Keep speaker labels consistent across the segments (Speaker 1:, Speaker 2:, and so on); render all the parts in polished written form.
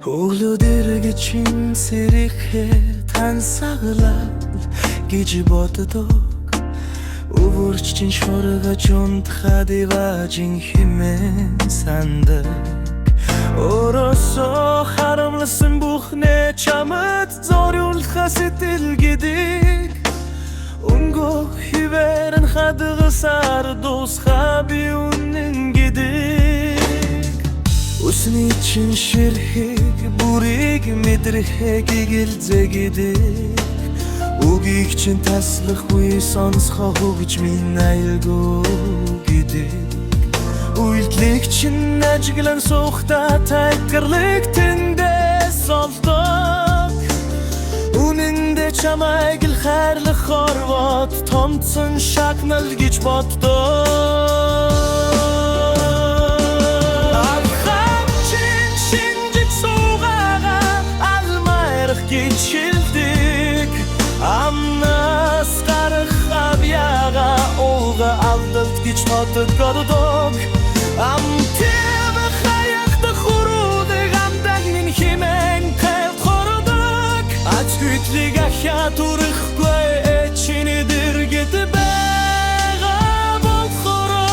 Speaker 1: Өглөөдөр чин сэрэхэд тансаглал гэж боддог Өвөрч чин шоргож унтахад иважин хэмээн сандаг Оросо харамласан бүхнээ чамд зориулах сэтгэл гэдэг Өнгө хിവэрэн хадгалсаар дуусха би үнэн гэдэг Усны чин ширхэг бүрийг мэдрэхэ гигэлзэ гэдэг Үгийг чин таслах үе сонсхо хөгж минь айлгүй гэдэг Үйлдлийг чин ажиглан суухта тайгарлыг тэндээс олдог Үнэндээ чамайг л хайрлах хорвот томцсон шагнал гэж боддог Авхам чин шинжиж суугаагаа алмайрах гэж шилдэг Амнаас гарах авьяага ууга алдалт гэж боддог Амтэв хаяхта хуруудаг амдаг минь химэн кайв хордог Ач гүйтлийг ахя турахгүй чиний дэргэд байгаа болохороо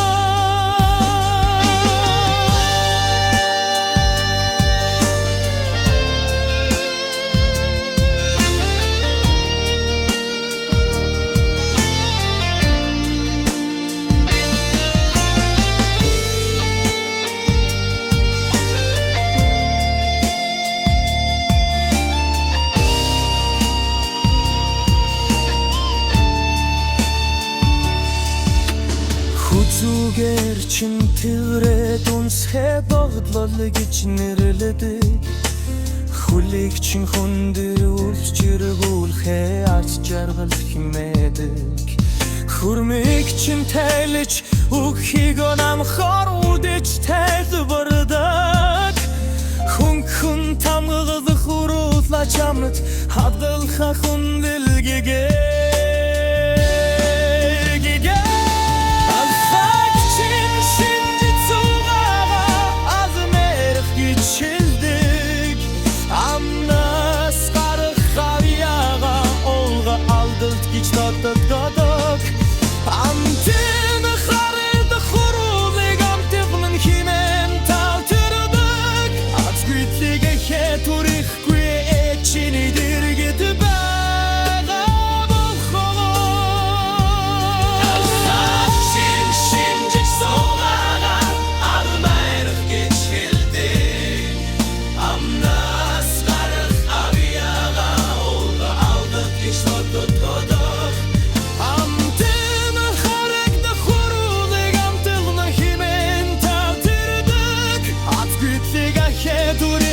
Speaker 1: Зүгээр чин тэрэд үнсхэ богдлол гэж нэрлэдэг Хүлийг чин хүндэр үлчиргүүлхэ арч жаргал химэдэг Хүрмийг чин тайлж үхийг онамхор үдэж тайлбардаг Хүн тамгадах уруула чамнат хадгалха хүндэлгэгэ Додок Амтэн хард хурулыг амтэгнэн химэн таалтэрдэг Ац гүйтлийг хэтүрэхгүй чиний дэргэд байгаа болохоо Аллах чин шинжиж суугаагаа алмайрах гэж хэлдэг Амнаас гарах авьяага ууга алдалт гэж боддог Duri